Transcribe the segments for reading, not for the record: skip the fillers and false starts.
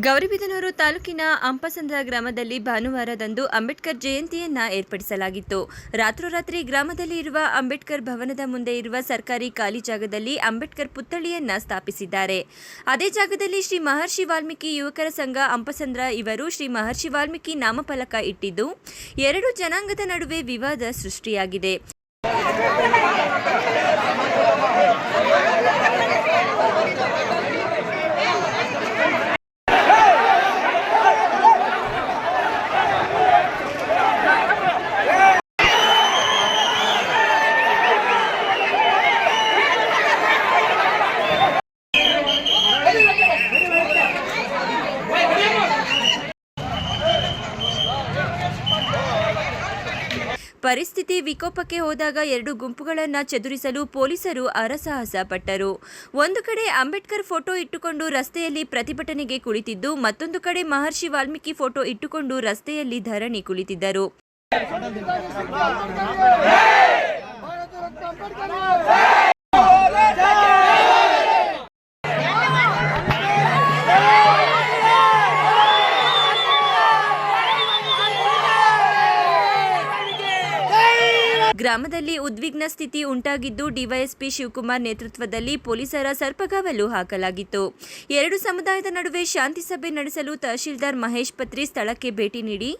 ಗೌರಿಬಿದನೂರು ತಾಲೂಕಿನ ಅಂಪಸಂದ್ರ ಗ್ರಾಮದಲ್ಲಿ ಭಾನುವಾರದಂದು ಅಂಬೇಡ್ಕರ್ ಜಯಂತಿಯನ್ನ ಏರ್ಪಡಿಸಲಾಗಿತ್ತು. ರಾತ್ರೋರಾತ್ರಿ ಗ್ರಾಮದಲ್ಲಿ ಇರುವ ಅಂಬೇಡ್ಕರ್ ಭವನದ ಮುಂದೆ ಇರುವ ಸರ್ಕಾರಿ ಖಾಲಿ ಜಾಗದಲ್ಲಿ ಅಂಬೇಡ್ಕರ್ ಪುತ್ಥಳಿಯನ್ನ ಸ್ಥಾಪಿಸಿದ್ದಾರೆ. ಅದೇ ಜಾಗದಲ್ಲಿ ಶ್ರೀ ಮಹರ್ಷಿ ವಾಲ್ಮೀಕಿ ಯುವಕರ ಸಂಘ ಅಂಪಸಂದ್ರ ಇವರು ಶ್ರೀ ಮಹರ್ಷಿ ವಾಲ್ಮೀಕಿ ನಾಮಫಲಕ ಇಟ್ಟಿದ್ದು ಎರಡು ಜನಾಂಗದ ನಡುವೆ ವಿವಾದ ಸೃಷ್ಟಿಯಾಗಿದೆ. ಪರಿಸ್ಥಿತಿ ವಿಕೋಪಕ್ಕೆ ಹೋದಾಗ ಎರಡು ಗುಂಪುಗಳನ್ನು ಚದುರಿಸಲು ಪೊಲೀಸರು ಹರಸಾಹಸ ಪಟ್ಟರು. ಒಂದು ಕಡೆ ಅಂಬೇಡ್ಕರ್ ಫೋಟೋ ಇಟ್ಟುಕೊಂಡು ರಸ್ತೆಯಲ್ಲಿ ಪ್ರತಿಭಟನೆಗೆ ಕುಳಿತಿದ್ದು, ಮತ್ತೊಂದು ಕಡೆ ಮಹರ್ಷಿ ವಾಲ್ಮೀಕಿ ಫೋಟೋ ಇಟ್ಟುಕೊಂಡು ರಸ್ತೆಯಲ್ಲಿ ಧರಣಿ ಕುಳಿತಿದ್ದರು. ಗ್ರಾಮದಲ್ಲಿ ಉದ್ವಿಗ್ನ ಸ್ಥಿತಿ ಉಂಟಾಗಿದ್ದು, ಡಿವೈಎಸ್ಪಿ ಶಿವಕುಮಾರ್ ನೇತೃತ್ವದಲ್ಲಿ ಪೊಲೀಸರ ಸರ್ಪಗಾವಲು ಹಾಕಲಾಗಿತ್ತು. ಎರಡು ಸಮುದಾಯದ ನಡುವೆ ಶಾಂತಿ ಸಭೆ ನಡೆಸಲು ತಹಶೀಲ್ದಾರ್ ಮಹೇಶ್ ಪತ್ರಿ ಸ್ಥಳಕ್ಕೆ ಭೇಟಿ ನೀಡಿ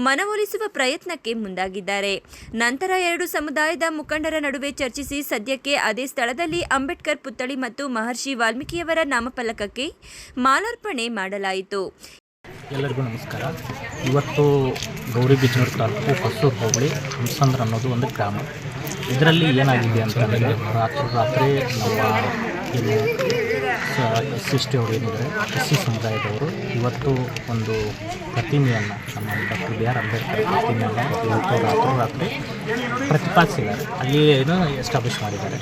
ಮನವೊಲಿಸುವ ಪ್ರಯತ್ನಕ್ಕೆ ಮುಂದಾಗಿದ್ದಾರೆ. ನಂತರ ಎರಡು ಸಮುದಾಯದ ಮುಖಂಡರ ನಡುವೆ ಚರ್ಚಿಸಿ ಸದ್ಯಕ್ಕೆ ಅದೇ ಸ್ಥಳದಲ್ಲಿ ಅಂಬೇಡ್ಕರ್ ಪುತ್ಥಳಿ ಮತ್ತು ಮಹರ್ಷಿ ವಾಲ್ಮೀಕಿಯವರ ನಾಮಫಲಕಕ್ಕೆ ಮಾಲಾರ್ಪಣೆ ಮಾಡಲಾಯಿತು. ಎಲ್ಲರಿಗೂ ನಮಸ್ಕಾರ. ಇವತ್ತು ಗೌರಿಬಿದನೂರು ತಾಲೂಕು ಹೊಸೂರು ಹೋಬಳಿ ಅಂಪಸಂದ್ರ ಅನ್ನೋದು ಒಂದು ಗ್ರಾಮ. ಇದರಲ್ಲಿ ಏನಾಗಿದೆ ಅಂತಂದರೆ ರಾತ್ರಿ ನಮ್ಮ ಏನು SC ಅವರು ಏನಿದ್ದಾರೆ SC ಸಮುದಾಯದವರು ಇವತ್ತು ಒಂದು ಪ್ರತಿಮೆಯನ್ನು ನಮ್ಮ ಡಾಕ್ಟರ್ BR ಅಂಬೇಡ್ಕರ್ ಪ್ರತಿಮೆಯನ್ನು ಇವತ್ತು ರಾತ್ರಿ ಪ್ರತಿಪಾದಿಸಿದ್ದಾರೆ. ಅಲ್ಲಿ ಏನು ಎಸ್ಟಾಬ್ಲಿಷ್ ಮಾಡಿದ್ದಾರೆ.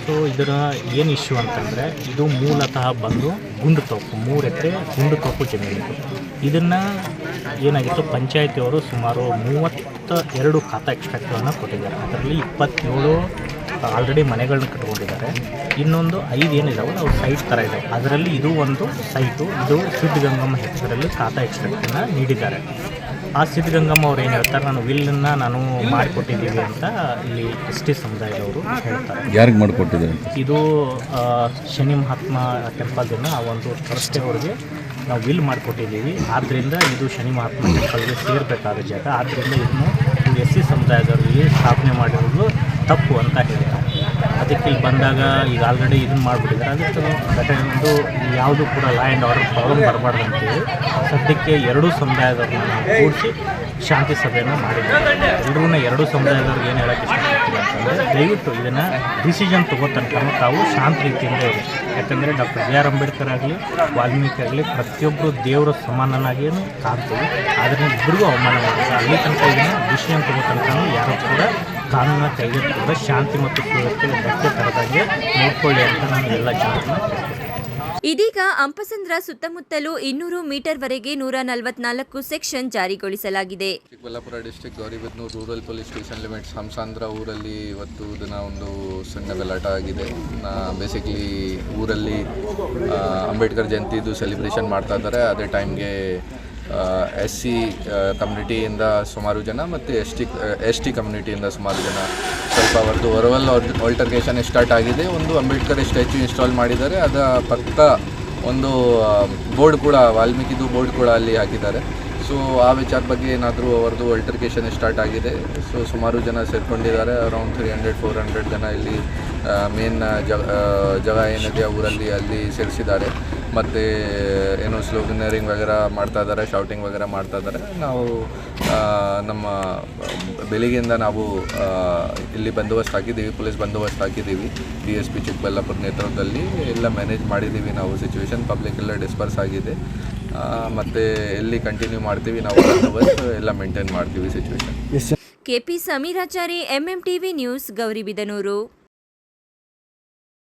ಸೊ ಇದರ ಏನು ಇಶ್ಯೂ ಅಂತಂದರೆ, ಇದು ಮೂಲತಃ ಬಂದು ಗುಂಡು ತೋಪು 3 ಎಕರೆ ಗುಂಡು ತೋಪು ಜಮೀನಿತ್ತು. ಇದನ್ನು ಏನಾಗಿತ್ತು, ಪಂಚಾಯತಿಯವರು ಸುಮಾರು 32 ಖಾತಾ ಎಕ್ಸ್ಟ್ರಾಕ್ಟ್ಗಳನ್ನು ಕೊಟ್ಟಿದ್ದಾರೆ. ಅದರಲ್ಲಿ 27 ಆಲ್ರೆಡಿ ಮನೆಗಳನ್ನ ಕಟ್ಕೊಂಡಿದ್ದಾರೆ. ಇನ್ನೊಂದು 5 ಏನಿದಾವೆ ನಾವು ಸೈಟ್ ಥರ ಇದೆ. ಅದರಲ್ಲಿ ಇದು ಒಂದು ಸೈಟು. ಇದು ಸಿದ್ಧಗಂಗಮ್ಮ ಹೆಸರಲ್ಲಿ ಖಾತಾ ಎಕ್ಸ್ಟ್ರಾಕ್ಟನ್ನು ನೀಡಿದ್ದಾರೆ. ಆ ಸಿದ್ಧಗಂಗಮ್ಮ ಅವ್ರು ಏನು ಹೇಳ್ತಾರೆ, ನಾನು ಮಾಡಿಕೊಟ್ಟಿದ್ದೀವಿ ಅಂತ ಇಲ್ಲಿ ST ಸಮುದಾಯದವರು ಹೇಳ್ತಾರೆ. ಯಾರಿಗೆ ಮಾಡಿಕೊಟ್ಟಿದ್ದಾರೆ? ಇದು ಶನಿ ಮಹಾತ್ಮ ಟೆಂಪಲ್ದಿಂದ ಆ ಒಂದು ಟ್ರಸ್ಟ್ ಅವರಿಗೆ ನಾವು ವಿಲ್ ಮಾಡಿಕೊಟ್ಟಿದ್ದೀವಿ. ಆದ್ದರಿಂದ ಇದು ಶನಿ ಮಹಾತ್ಮ ಟೆಂಪಲ್ಗೆ ಸೇರಬೇಕಾದ ಜಾಗ. ಆದ್ದರಿಂದ ಇದನ್ನು SC ಸಮುದಾಯದವರಿಗೆ ಸ್ಥಾಪನೆ ಮಾಡಿರೋದು ತಪ್ಪು ಅಂತ ಹೇಳ್ತಾರೆ. ಅದಕ್ಕೆ ಇಲ್ಲಿ ಬಂದಾಗ ಈಗ ಆಲ್ರೆಡಿ ಇದನ್ನು ಮಾಡಿಬಿಟ್ಟಿದ್ದಾರೆ. ಅದಕ್ಕೆ ಒಂದು ಯಾವುದು ಕೂಡ ಲಾ ಆ್ಯಂಡ್ ಆರ್ಡರ್ ಪ್ರಾಬ್ಲಮ್ ಬರಬಾರ್ದು ಅಂತೇಳಿ ಸದ್ಯಕ್ಕೆ ಎರಡೂ ಸಮುದಾಯದವ್ರನ್ನ ಕೂಡಿಸಿ ಶಾಂತಿ ಸಭೆಯನ್ನು ಮಾಡಿದ್ದಾರೆ. ಎಲ್ಲರೂ ಎರಡೂ ಸಮುದಾಯದವ್ರಿಗೆ ಏನು ಹೇಳೋಕ್ಕೆ ಇಷ್ಟಪಡ್ತೀವಿ ಅಂತಂದರೆ, ದಯವಿಟ್ಟು ಇದನ್ನು ಡಿಸಿಷನ್ ತಗೋತನಕ ತಾವು ಶಾಂತ ರೀತಿಯಿಂದ ಇದೆ. ಯಾಕಂದರೆ ಡಾಕ್ಟರ್ BR ಅಂಬೇಡ್ಕರ್ ಆಗಲಿ ವಾಲ್ಮೀಕಿ ಆಗಲಿ ಪ್ರತಿಯೊಬ್ಬರು ದೇವರ ಸಮಾನನಾಗಿಯೂ ಕಾಣ್ತೀವಿ. ಆದರೆ ಇಬ್ಬರಿಗೂ ಅವಮಾನ ಮಾಡಿದ್ದಾರೆ. ಅಲ್ಲಿ ತನಕ ಇದನ್ನು ಡಿಸಿಷನ್ ತಗೋತನಕ ಯಾರು ಕೂಡ ಕಾನೂನ ಕೈಗೆತ್ತಿದ್ರೆ ಶಾಂತಿ ಮತ್ತು ಸುವ್ಯವಸ್ಥೆಗೆ ಧಕ್ಕೆ ತರದಂಗೆ ನೋಡ್ಕೊಳ್ಳಿ ಅಂತ ನಾನು ಎಲ್ಲ ಜನರನ್ನ. ಇದೀಗ ಅಂಪಸಂದ್ರ ಸುತ್ತಮುತ್ತಲೂ 200 ಮೀಟರ್ವರೆಗೆ 144 ಸೆಕ್ಷನ್ ಜಾರಿಗೊಳಿಸಲಾಗಿದೆ. Chikkaballapur district Gauribidanur rural police station limits Ampasandra ಊರಲ್ಲಿ ಇವತ್ತು ದಿನ ಒಂದು ಸಣ್ಣ ಗಲಾಟ ಆಗಿದೆ. ಬೇಸಿಕಲಿ ಊರಲ್ಲಿ ಅಂಬೇಡ್ಕರ್ ಜಯಂತಿದು ಸೆಲೆಬ್ರೇಷನ್ ಮಾಡ್ತಾ ಇದ್ದಾರೆ. ಅದೇ ಟೈಮ್ಗೆ SC ಕಮ್ಯುನಿಟಿಯಿಂದ ಸುಮಾರು ಜನ ಮತ್ತು ST ಕಮ್ಯುನಿಟಿಯಿಂದ ಸುಮಾರು ಜನ ಸ್ವಲ್ಪ ಅವರದ್ದು ವರ್ವಲ್ ಆಲ್ಟರ್ಕೇಷನ್ ಸ್ಟಾರ್ಟ್ ಆಗಿದೆ. ಒಂದು ಅಂಬೇಡ್ಕರ್ ಸ್ಟ್ಯಾಚ್ಯೂ ಇನ್ಸ್ಟಾಲ್ ಮಾಡಿದ್ದಾರೆ. ಅದರ ಪಕ್ಕ ಒಂದು ಬೋರ್ಡ್ ಕೂಡ, ವಾಲ್ಮೀಕಿದು ಬೋರ್ಡ್ ಕೂಡ ಅಲ್ಲಿ ಹಾಕಿದ್ದಾರೆ. ಸೊ ಆ ವಿಚಾರ ಬಗ್ಗೆ ಏನಾದರೂ ಅವರದ್ದು ಆಲ್ಟರ್ಕೇಷನ್ ಸ್ಟಾರ್ಟ್ ಆಗಿದೆ. ಸೊ ಸುಮಾರು ಜನ ಸೇರ್ಕೊಂಡಿದ್ದಾರೆ. ಅರೌಂಡ್ 300-400 ಜನ ಇಲ್ಲಿ ಮೇನ್ ಜಾಗ ಏನಿದೆ ಊರಲ್ಲಿ ಅಲ್ಲಿ ಸೇರಿಸಿದ್ದಾರೆ. ಮತ್ತು ಏನೋ ಸ್ಲೋಗನರಿಂಗ್ ವಗೇರ ಮಾಡ್ತಾ ಇದ್ದಾರೆ, ಶೌಟಿಂಗ್ ವಗೇರ ಮಾಡ್ತಾ ಇದ್ದಾರೆ. ನಾವು ನಮ್ಮ ಬೆಳಿಗ್ಗೆಯಿಂದ ನಾವು ಇಲ್ಲಿ ಬಂದೋಬಸ್ತ್ ಹಾಕಿದ್ದೀವಿ, ಪೊಲೀಸ್ ಬಂದೋಬಸ್ತ್ ಹಾಕಿದ್ದೀವಿ. DSP ಚಿಕ್ಕಬಳ್ಳಾಪುರ ನೇತೃತ್ವದಲ್ಲಿ ಎಲ್ಲ ಮ್ಯಾನೇಜ್ ಮಾಡಿದ್ದೀವಿ ನಾವು. ಸಿಚುವೇಶನ್ ಪಬ್ಲಿಕ್ ಎಲ್ಲ ಡಿಸ್ಪರ್ಸ್ ಆಗಿದೆ. ಮತ್ತು ಎಲ್ಲಿ ಕಂಟಿನ್ಯೂ ಮಾಡ್ತೀವಿ ನಾವು ಬಂದೋಬಸ್ತ್ ಎಲ್ಲ ಮೇಂಟೈನ್ ಮಾಡ್ತೀವಿ situation. KP Sameerachari, MMTV news, Gauribidanur.